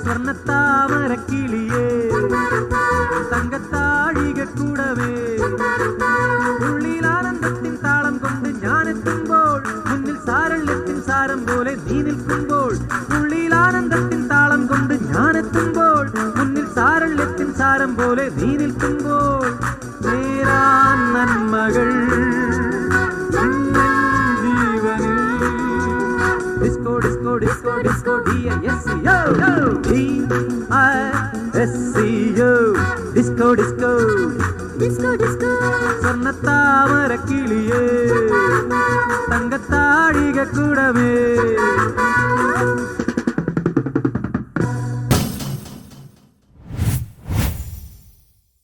സ്വർണ്ണത്താമര കിളിയേ തങ്കത്താഴിക കൂടവേ ഉള്ളിൽ ആനന്ദത്തിൻ താളം കൊണ്ട് ഞാനെത്തുമ്പോൾ മുന്നിൽ സാരള്യത്തിൻ സാരം പോലെ നീ നിൽക്കുമ്പോൾ ഉള്ളിൽ ആനന്ദത്തിൻ താളം കൊണ്ട് ഞാനെത്തുമ്പോൾ മുന്നിൽ സാരള്യത്തിൻ സാരം പോലെ നീ നിൽക്കുമ്പോൾ നേരാൻ നന്മകൾ ജീവനിൽ disco disco disco disco DISCO disco disco disco